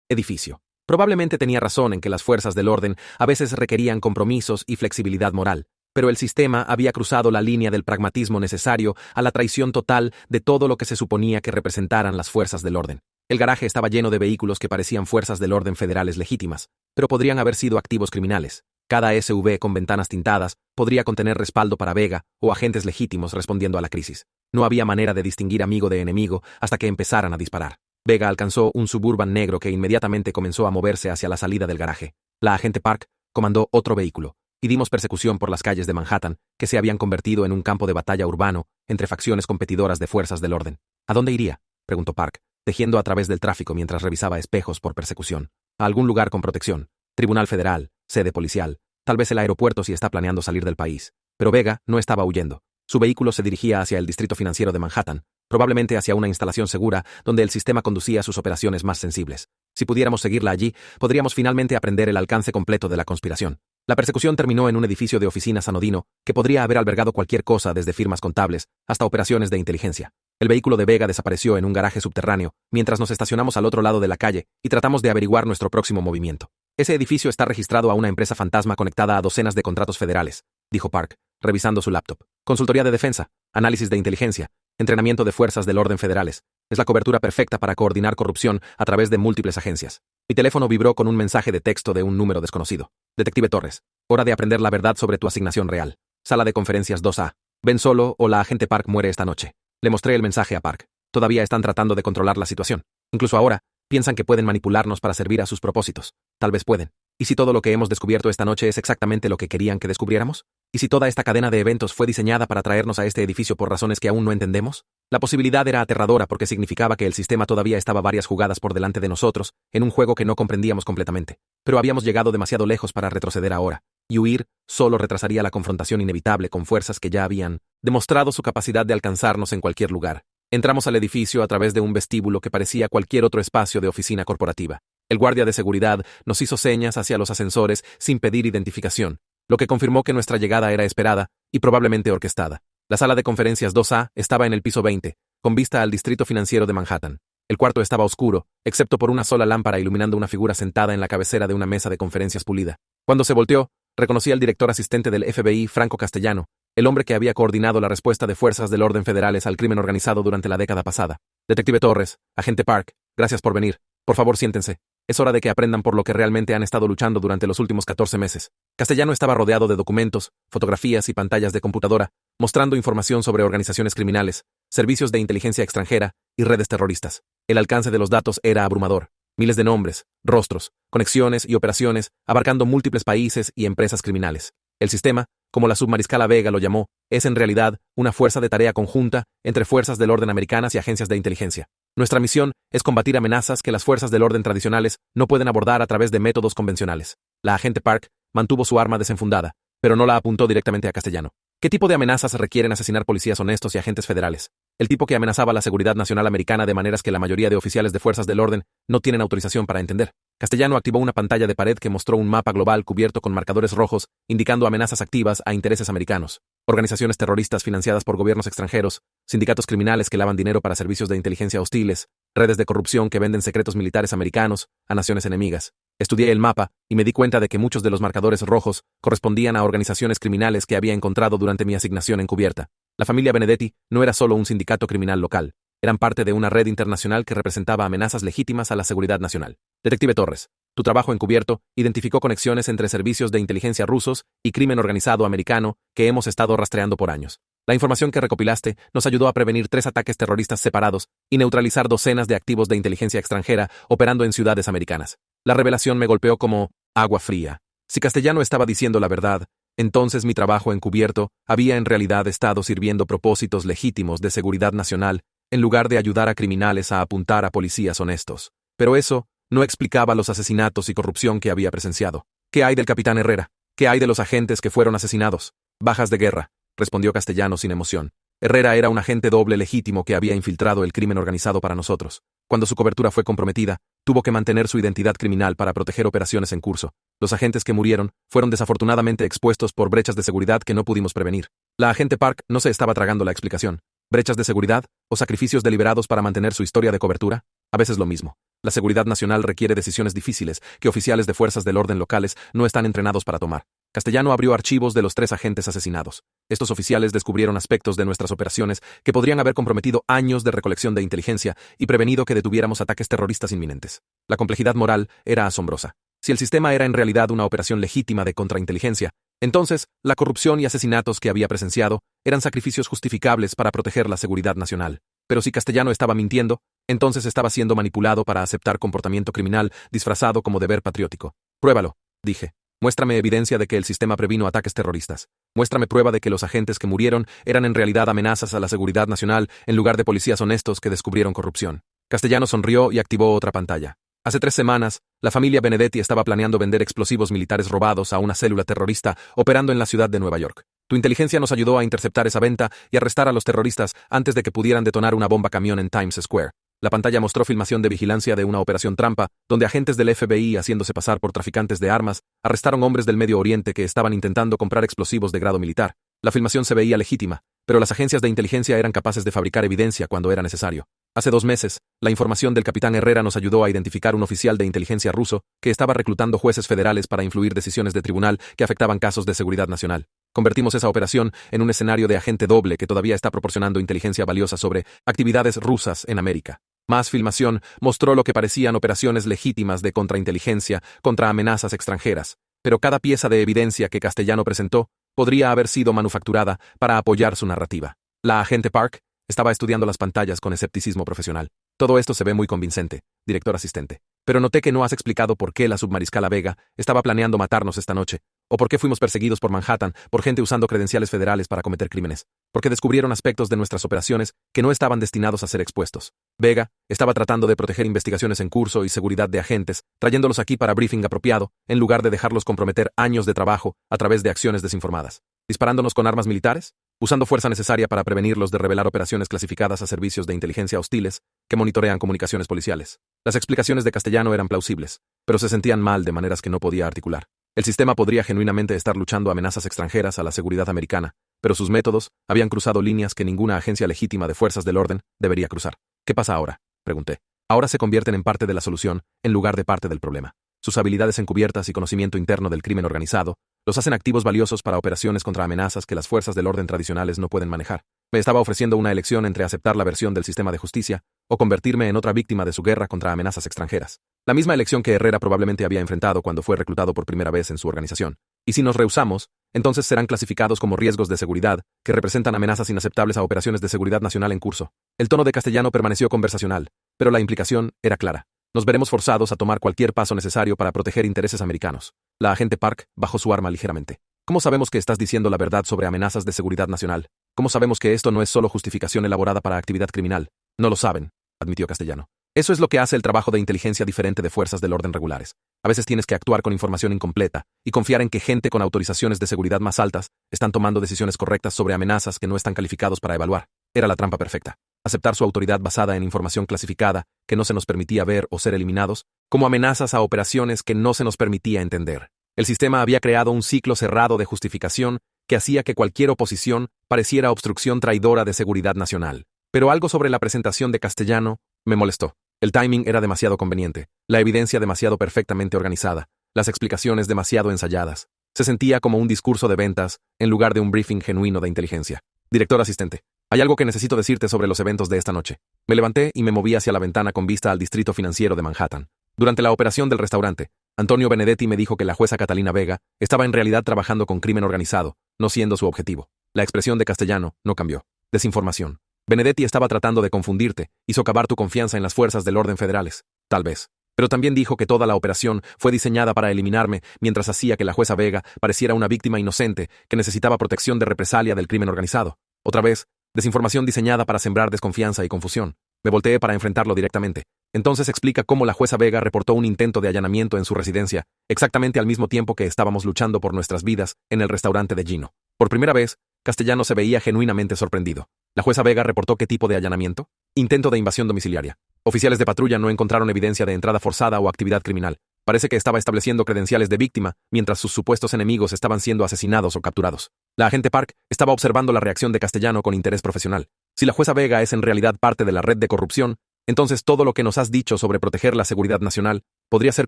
edificio. Probablemente tenía razón en que las fuerzas del orden a veces requerían compromisos y flexibilidad moral, pero el sistema había cruzado la línea del pragmatismo necesario a la traición total de todo lo que se suponía que representaran las fuerzas del orden. El garaje estaba lleno de vehículos que parecían fuerzas del orden federales legítimas, pero podrían haber sido activos criminales. Cada SUV con ventanas tintadas podría contener respaldo para Vega o agentes legítimos respondiendo a la crisis. No había manera de distinguir amigo de enemigo hasta que empezaran a disparar. Vega alcanzó un Suburban negro que inmediatamente comenzó a moverse hacia la salida del garaje. La agente Park comandó otro vehículo, y dimos persecución por las calles de Manhattan, que se habían convertido en un campo de batalla urbano entre facciones competidoras de fuerzas del orden. ¿A dónde iría?, preguntó Park, tejiendo a través del tráfico mientras revisaba espejos por persecución. A algún lugar con protección. Tribunal federal, sede policial, tal vez el aeropuerto si está planeando salir del país. Pero Vega no estaba huyendo. Su vehículo se dirigía hacia el distrito financiero de Manhattan, probablemente hacia una instalación segura donde el sistema conducía sus operaciones más sensibles. Si pudiéramos seguirla allí, podríamos finalmente aprender el alcance completo de la conspiración. La persecución terminó en un edificio de oficinas anodino que podría haber albergado cualquier cosa desde firmas contables hasta operaciones de inteligencia. El vehículo de Vega desapareció en un garaje subterráneo mientras nos estacionamos al otro lado de la calle y tratamos de averiguar nuestro próximo movimiento. Ese edificio está registrado a una empresa fantasma conectada a docenas de contratos federales, dijo Park, revisando su laptop. Consultoría de defensa, análisis de inteligencia, entrenamiento de fuerzas del orden federales. Es la cobertura perfecta para coordinar corrupción a través de múltiples agencias. Mi teléfono vibró con un mensaje de texto de un número desconocido. Detective Torres, hora de aprender la verdad sobre tu asignación real. Sala de conferencias 2A. Ven solo o la agente Park muere esta noche. Le mostré el mensaje a Park. Todavía están tratando de controlar la situación. Incluso ahora, piensan que pueden manipularnos para servir a sus propósitos. Tal vez pueden. ¿Y si todo lo que hemos descubierto esta noche es exactamente lo que querían que descubriéramos? ¿Y si toda esta cadena de eventos fue diseñada para traernos a este edificio por razones que aún no entendemos? La posibilidad era aterradora porque significaba que el sistema todavía estaba varias jugadas por delante de nosotros, en un juego que no comprendíamos completamente. Pero habíamos llegado demasiado lejos para retroceder ahora, y huir solo retrasaría la confrontación inevitable con fuerzas que ya habían demostrado su capacidad de alcanzarnos en cualquier lugar. Entramos al edificio a través de un vestíbulo que parecía cualquier otro espacio de oficina corporativa. El guardia de seguridad nos hizo señas hacia los ascensores sin pedir identificación, lo que confirmó que nuestra llegada era esperada y probablemente orquestada. La sala de conferencias 2A estaba en el piso 20, con vista al distrito financiero de Manhattan. El cuarto estaba oscuro, excepto por una sola lámpara iluminando una figura sentada en la cabecera de una mesa de conferencias pulida. Cuando se volteó, reconocí al director asistente del FBI, Franco Castellano, el hombre que había coordinado la respuesta de fuerzas del orden federales al crimen organizado durante la década pasada. Detective Torres, agente Park, gracias por venir. Por favor, siéntense. Es hora de que aprendan por lo que realmente han estado luchando durante los últimos 14 meses. Castellano estaba rodeado de documentos, fotografías y pantallas de computadora, mostrando información sobre organizaciones criminales, servicios de inteligencia extranjera y redes terroristas. El alcance de los datos era abrumador. Miles de nombres, rostros, conexiones y operaciones, abarcando múltiples países y empresas criminales. El sistema, como la submariscala Vega lo llamó, es en realidad una fuerza de tarea conjunta entre fuerzas del orden americanas y agencias de inteligencia. Nuestra misión es combatir amenazas que las fuerzas del orden tradicionales no pueden abordar a través de métodos convencionales. La agente Park mantuvo su arma desenfundada, pero no la apuntó directamente a Castellano. ¿Qué tipo de amenazas requieren asesinar policías honestos y agentes federales? El tipo que amenazaba la seguridad nacional americana de maneras que la mayoría de oficiales de fuerzas del orden no tienen autorización para entender. Castellano activó una pantalla de pared que mostró un mapa global cubierto con marcadores rojos, indicando amenazas activas a intereses americanos, organizaciones terroristas financiadas por gobiernos extranjeros, sindicatos criminales que lavan dinero para servicios de inteligencia hostiles, redes de corrupción que venden secretos militares americanos a naciones enemigas. Estudié el mapa y me di cuenta de que muchos de los marcadores rojos correspondían a organizaciones criminales que había encontrado durante mi asignación encubierta. La familia Benedetti no era solo un sindicato criminal local, eran parte de una red internacional que representaba amenazas legítimas a la seguridad nacional. Detective Torres, tu trabajo encubierto identificó conexiones entre servicios de inteligencia rusos y crimen organizado americano que hemos estado rastreando por años. La información que recopilaste nos ayudó a prevenir 3 ataques terroristas separados y neutralizar docenas de activos de inteligencia extranjera operando en ciudades americanas. La revelación me golpeó como agua fría. Si Castellano estaba diciendo la verdad, entonces mi trabajo encubierto había en realidad estado sirviendo propósitos legítimos de seguridad nacional en lugar de ayudar a criminales a apuntar a policías honestos. Pero eso no explicaba los asesinatos y corrupción que había presenciado. ¿Qué hay del capitán Herrera? ¿Qué hay de los agentes que fueron asesinados? Bajas de guerra, respondió Castellano sin emoción. Herrera era un agente doble legítimo que había infiltrado el crimen organizado para nosotros. Cuando su cobertura fue comprometida, tuvo que mantener su identidad criminal para proteger operaciones en curso. Los agentes que murieron fueron desafortunadamente expuestos por brechas de seguridad que no pudimos prevenir. La agente Park no se estaba tragando la explicación. ¿Brechas de seguridad o sacrificios deliberados para mantener su historia de cobertura? A veces lo mismo. La seguridad nacional requiere decisiones difíciles que oficiales de fuerzas del orden locales no están entrenados para tomar. Castellano abrió archivos de los 3 agentes asesinados. Estos oficiales descubrieron aspectos de nuestras operaciones que podrían haber comprometido años de recolección de inteligencia y prevenido que detuviéramos ataques terroristas inminentes. La complejidad moral era asombrosa. Si el sistema era en realidad una operación legítima de contrainteligencia, entonces la corrupción y asesinatos que había presenciado eran sacrificios justificables para proteger la seguridad nacional. Pero si Castellano estaba mintiendo, entonces estaba siendo manipulado para aceptar comportamiento criminal disfrazado como deber patriótico. Pruébalo, dije. Muéstrame evidencia de que el sistema previno ataques terroristas. Muéstrame prueba de que los agentes que murieron eran en realidad amenazas a la seguridad nacional en lugar de policías honestos que descubrieron corrupción. Castellano sonrió y activó otra pantalla. Hace 3 semanas, la familia Benedetti estaba planeando vender explosivos militares robados a una célula terrorista operando en la ciudad de Nueva York. Tu inteligencia nos ayudó a interceptar esa venta y arrestar a los terroristas antes de que pudieran detonar una bomba camión en Times Square. La pantalla mostró filmación de vigilancia de una operación trampa, donde agentes del FBI, haciéndose pasar por traficantes de armas, arrestaron hombres del Medio Oriente que estaban intentando comprar explosivos de grado militar. La filmación se veía legítima, pero las agencias de inteligencia eran capaces de fabricar evidencia cuando era necesario. Hace 2 meses, la información del capitán Herrera nos ayudó a identificar un oficial de inteligencia ruso que estaba reclutando jueces federales para influir decisiones de tribunal que afectaban casos de seguridad nacional. Convertimos esa operación en un escenario de agente doble que todavía está proporcionando inteligencia valiosa sobre actividades rusas en América. Más filmación mostró lo que parecían operaciones legítimas de contrainteligencia contra amenazas extranjeras, pero cada pieza de evidencia que Castellano presentó podría haber sido manufacturada para apoyar su narrativa. La agente Park estaba estudiando las pantallas con escepticismo profesional. Todo esto se ve muy convincente, director asistente. Pero noté que no has explicado por qué la submariscala Vega estaba planeando matarnos esta noche, o por qué fuimos perseguidos por Manhattan por gente usando credenciales federales para cometer crímenes, porque descubrieron aspectos de nuestras operaciones que no estaban destinados a ser expuestos. Vega estaba tratando de proteger investigaciones en curso y seguridad de agentes, trayéndolos aquí para briefing apropiado, en lugar de dejarlos comprometer años de trabajo a través de acciones desinformadas. ¿Disparándonos con armas militares? Usando fuerza necesaria para prevenirlos de revelar operaciones clasificadas a servicios de inteligencia hostiles que monitorean comunicaciones policiales. Las explicaciones de Castellano eran plausibles, pero se sentían mal de maneras que no podía articular. El sistema podría genuinamente estar luchando amenazas extranjeras a la seguridad americana, pero sus métodos habían cruzado líneas que ninguna agencia legítima de fuerzas del orden debería cruzar. ¿Qué pasa ahora?, pregunté. Ahora se convierten en parte de la solución, en lugar de parte del problema. Sus habilidades encubiertas y conocimiento interno del crimen organizado los hacen activos valiosos para operaciones contra amenazas que las fuerzas del orden tradicionales no pueden manejar. Me estaba ofreciendo una elección entre aceptar la versión del sistema de justicia o convertirme en otra víctima de su guerra contra amenazas extranjeras. La misma elección que Herrera probablemente había enfrentado cuando fue reclutado por primera vez en su organización. Y si nos rehusamos, entonces serán clasificados como riesgos de seguridad, que representan amenazas inaceptables a operaciones de seguridad nacional en curso. El tono de Castellano permaneció conversacional, pero la implicación era clara. Nos veremos forzados a tomar cualquier paso necesario para proteger intereses americanos. La agente Park bajó su arma ligeramente. ¿Cómo sabemos que estás diciendo la verdad sobre amenazas de seguridad nacional? ¿Cómo sabemos que esto no es solo justificación elaborada para actividad criminal? No lo saben, admitió Castellano. Eso es lo que hace el trabajo de inteligencia diferente de fuerzas del orden regulares. A veces tienes que actuar con información incompleta y confiar en que gente con autorizaciones de seguridad más altas están tomando decisiones correctas sobre amenazas que no están calificados para evaluar. Era la trampa perfecta. Aceptar su autoridad basada en información clasificada que no se nos permitía ver o ser eliminados, como amenazas a operaciones que no se nos permitía entender. El sistema había creado un ciclo cerrado de justificación que hacía que cualquier oposición pareciera obstrucción traidora de seguridad nacional. Pero algo sobre la presentación de Castellano me molestó. El timing era demasiado conveniente, la evidencia demasiado perfectamente organizada, las explicaciones demasiado ensayadas. Se sentía como un discurso de ventas en lugar de un briefing genuino de inteligencia. Director asistente, hay algo que necesito decirte sobre los eventos de esta noche. Me levanté y me moví hacia la ventana con vista al distrito financiero de Manhattan. Durante la operación del restaurante, Antonio Benedetti me dijo que la jueza Catalina Vega estaba en realidad trabajando con crimen organizado, no siendo su objetivo. La expresión de Castellano no cambió. Desinformación. Benedetti estaba tratando de confundirte y socavar tu confianza en las fuerzas del orden federales. Tal vez. Pero también dijo que toda la operación fue diseñada para eliminarme mientras hacía que la jueza Vega pareciera una víctima inocente que necesitaba protección de represalia del crimen organizado. Otra vez, desinformación diseñada para sembrar desconfianza y confusión. Me volteé para enfrentarlo directamente. Entonces explica cómo la jueza Vega reportó un intento de allanamiento en su residencia, exactamente al mismo tiempo que estábamos luchando por nuestras vidas en el restaurante de Gino. Por primera vez, Castellano se veía genuinamente sorprendido. ¿La jueza Vega reportó qué tipo de allanamiento? Intento de invasión domiciliaria. Oficiales de patrulla no encontraron evidencia de entrada forzada o actividad criminal. Parece que estaba estableciendo credenciales de víctima, mientras sus supuestos enemigos estaban siendo asesinados o capturados. La agente Park estaba observando la reacción de Castellano con interés profesional. Si la jueza Vega es en realidad parte de la red de corrupción, entonces todo lo que nos has dicho sobre proteger la seguridad nacional podría ser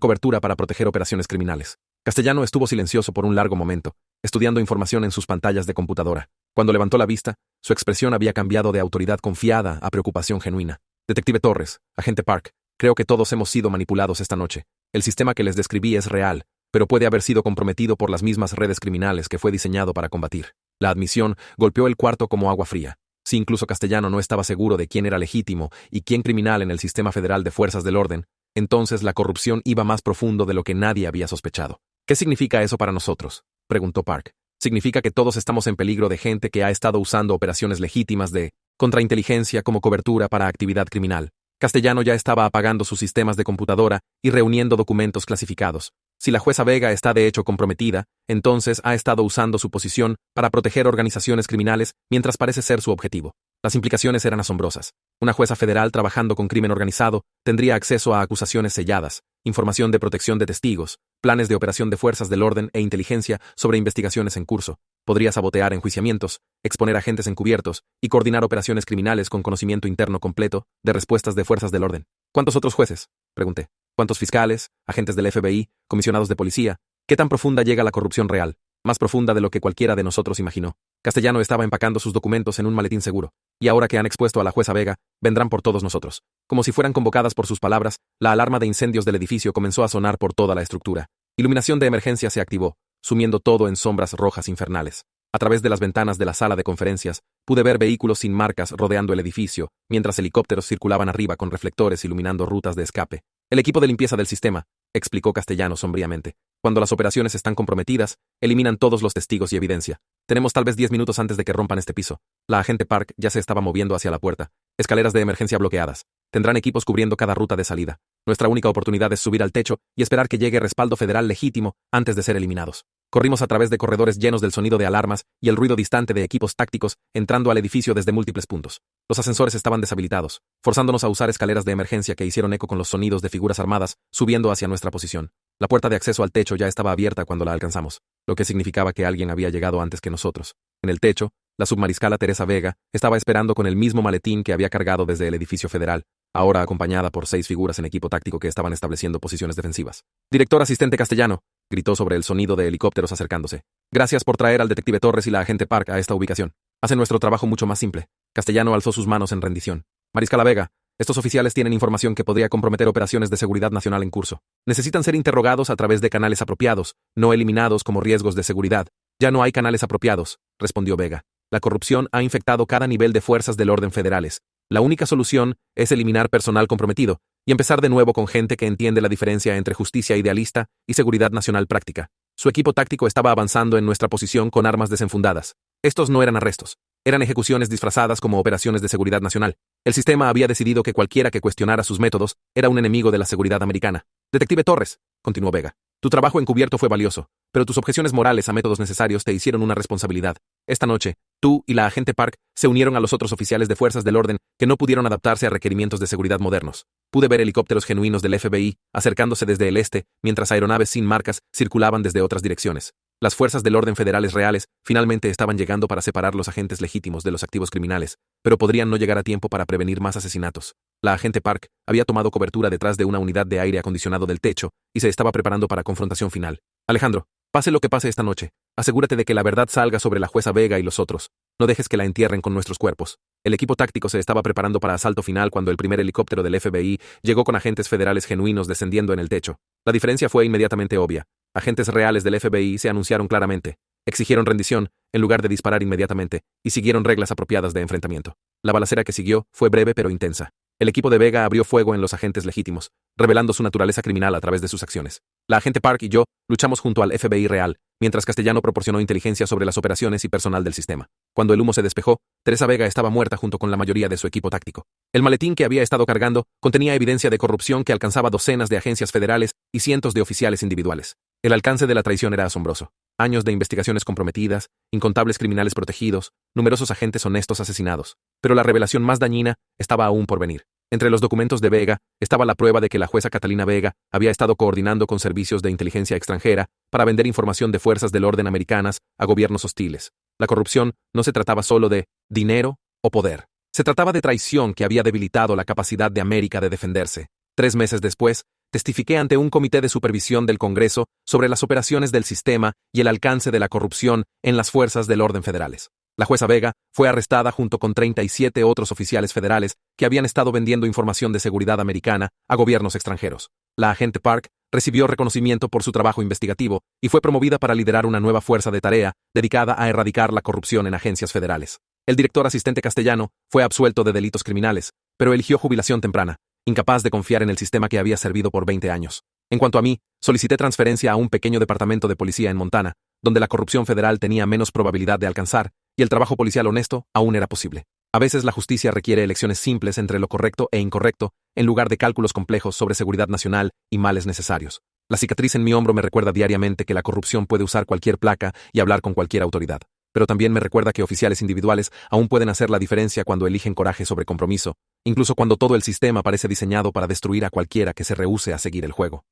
cobertura para proteger operaciones criminales. Castellano estuvo silencioso por un largo momento, estudiando información en sus pantallas de computadora. Cuando levantó la vista, su expresión había cambiado de autoridad confiada a preocupación genuina. Detective Torres, agente Park, creo que todos hemos sido manipulados esta noche. El sistema que les describí es real, pero puede haber sido comprometido por las mismas redes criminales que fue diseñado para combatir. La admisión golpeó el cuarto como agua fría. Si incluso Castellano no estaba seguro de quién era legítimo y quién criminal en el sistema federal de fuerzas del orden, entonces la corrupción iba más profundo de lo que nadie había sospechado. ¿Qué significa eso para nosotros?, preguntó Park. Significa que todos estamos en peligro de gente que ha estado usando operaciones legítimas de contrainteligencia como cobertura para actividad criminal. Castellano ya estaba apagando sus sistemas de computadora y reuniendo documentos clasificados. Si la jueza Vega está de hecho comprometida, entonces ha estado usando su posición para proteger organizaciones criminales mientras parece ser su objetivo. Las implicaciones eran asombrosas. Una jueza federal trabajando con crimen organizado tendría acceso a acusaciones selladas, información de protección de testigos, planes de operación de fuerzas del orden e inteligencia sobre investigaciones en curso. Podría sabotear enjuiciamientos, exponer agentes encubiertos y coordinar operaciones criminales con conocimiento interno completo de respuestas de fuerzas del orden. ¿Cuántos otros jueces?, pregunté. ¿Cuántos fiscales, agentes del FBI, comisionados de policía? ¿Qué tan profunda llega la corrupción real? Más profunda de lo que cualquiera de nosotros imaginó. Castellano estaba empacando sus documentos en un maletín seguro, y ahora que han expuesto a la jueza Vega, vendrán por todos nosotros. Como si fueran convocadas por sus palabras, la alarma de incendios del edificio comenzó a sonar por toda la estructura. Iluminación de emergencia se activó, sumiendo todo en sombras rojas infernales. A través de las ventanas de la sala de conferencias, Pude ver vehículos sin marcas rodeando el edificio, mientras helicópteros circulaban arriba con reflectores iluminando rutas de escape. El equipo de limpieza del sistema, explicó Castellanos sombríamente. Cuando las operaciones están comprometidas, eliminan todos los testigos y evidencia. Tenemos tal vez 10 minutos antes de que rompan este piso. La agente Park ya se estaba moviendo hacia la puerta. Escaleras de emergencia bloqueadas. Tendrán equipos cubriendo cada ruta de salida. Nuestra única oportunidad es subir al techo y esperar que llegue respaldo federal legítimo antes de ser eliminados. Corrimos a través de corredores llenos del sonido de alarmas y el ruido distante de equipos tácticos entrando al edificio desde múltiples puntos. Los ascensores estaban deshabilitados, forzándonos a usar escaleras de emergencia que hicieron eco con los sonidos de figuras armadas subiendo hacia nuestra posición. La puerta de acceso al techo ya estaba abierta cuando la alcanzamos, lo que significaba que alguien había llegado antes que nosotros. En el techo, la submariscala Teresa Vega estaba esperando con el mismo maletín que había cargado desde el edificio federal, ahora acompañada por 6 figuras en equipo táctico que estaban estableciendo posiciones defensivas. «Director asistente Castellano», gritó sobre el sonido de helicópteros acercándose. «Gracias por traer al detective Torres y la agente Park a esta ubicación. Hacen nuestro trabajo mucho más simple». Castellano alzó sus manos en rendición. «Mariscala Vega, estos oficiales tienen información que podría comprometer operaciones de seguridad nacional en curso. Necesitan ser interrogados a través de canales apropiados, no eliminados como riesgos de seguridad». «Ya no hay canales apropiados», respondió Vega. «La corrupción ha infectado cada nivel de fuerzas del orden federales. La única solución es eliminar personal comprometido y empezar de nuevo con gente que entiende la diferencia entre justicia idealista y seguridad nacional práctica». Su equipo táctico estaba avanzando en nuestra posición con armas desenfundadas. Estos no eran arrestos. Eran ejecuciones disfrazadas como operaciones de seguridad nacional. El sistema había decidido que cualquiera que cuestionara sus métodos era un enemigo de la seguridad americana. «Detective Torres», continuó Vega, «tu trabajo encubierto fue valioso, pero tus objeciones morales a métodos necesarios te hicieron una responsabilidad. Esta noche, tú y la agente Park se unieron a los otros oficiales de fuerzas del orden que no pudieron adaptarse a requerimientos de seguridad modernos. Pude ver helicópteros genuinos del FBI acercándose desde el este, mientras aeronaves sin marcas circulaban desde otras direcciones. Las fuerzas del orden federales reales finalmente estaban llegando para separar los agentes legítimos de los activos criminales, pero podrían no llegar a tiempo para prevenir más asesinatos. La agente Park había tomado cobertura detrás de una unidad de aire acondicionado del techo y se estaba preparando para confrontación final. «Alejandro, pase lo que pase esta noche, asegúrate de que la verdad salga sobre la jueza Vega y los otros. No dejes que la entierren con nuestros cuerpos». El equipo táctico se estaba preparando para asalto final cuando el primer helicóptero del FBI llegó con agentes federales genuinos descendiendo en el techo. La diferencia fue inmediatamente obvia. Agentes reales del FBI se anunciaron claramente, exigieron rendición, en lugar de disparar inmediatamente, y siguieron reglas apropiadas de enfrentamiento. La balacera que siguió fue breve pero intensa. El equipo de Vega abrió fuego en los agentes legítimos, revelando su naturaleza criminal a través de sus acciones. La agente Park y yo luchamos junto al FBI real, mientras Castellano proporcionó inteligencia sobre las operaciones y personal del sistema. Cuando el humo se despejó, Teresa Vega estaba muerta junto con la mayoría de su equipo táctico. El maletín que había estado cargando contenía evidencia de corrupción que alcanzaba docenas de agencias federales y cientos de oficiales individuales. El alcance de la traición era asombroso. Años de investigaciones comprometidas, incontables criminales protegidos, numerosos agentes honestos asesinados. Pero la revelación más dañina estaba aún por venir. Entre los documentos de Vega estaba la prueba de que la jueza Catalina Vega había estado coordinando con servicios de inteligencia extranjera para vender información de fuerzas del orden americanas a gobiernos hostiles. La corrupción no se trataba solo de dinero o poder. Se trataba de traición que había debilitado la capacidad de América de defenderse. 3 meses después, testifiqué ante un comité de supervisión del Congreso sobre las operaciones del sistema y el alcance de la corrupción en las fuerzas del orden federales. La jueza Vega fue arrestada junto con 37 otros oficiales federales que habían estado vendiendo información de seguridad americana a gobiernos extranjeros. La agente Park recibió reconocimiento por su trabajo investigativo y fue promovida para liderar una nueva fuerza de tarea dedicada a erradicar la corrupción en agencias federales. El director asistente Castellano fue absuelto de delitos criminales, pero eligió jubilación temprana, incapaz de confiar en el sistema que había servido por 20 años. En cuanto a mí, solicité transferencia a un pequeño departamento de policía en Montana, donde la corrupción federal tenía menos probabilidad de alcanzar y el trabajo policial honesto aún era posible. A veces la justicia requiere elecciones simples entre lo correcto e incorrecto, en lugar de cálculos complejos sobre seguridad nacional y males necesarios. La cicatriz en mi hombro me recuerda diariamente que la corrupción puede usar cualquier placa y hablar con cualquier autoridad. Pero también me recuerda que oficiales individuales aún pueden hacer la diferencia cuando eligen coraje sobre compromiso, incluso cuando todo el sistema parece diseñado para destruir a cualquiera que se rehúse a seguir el juego.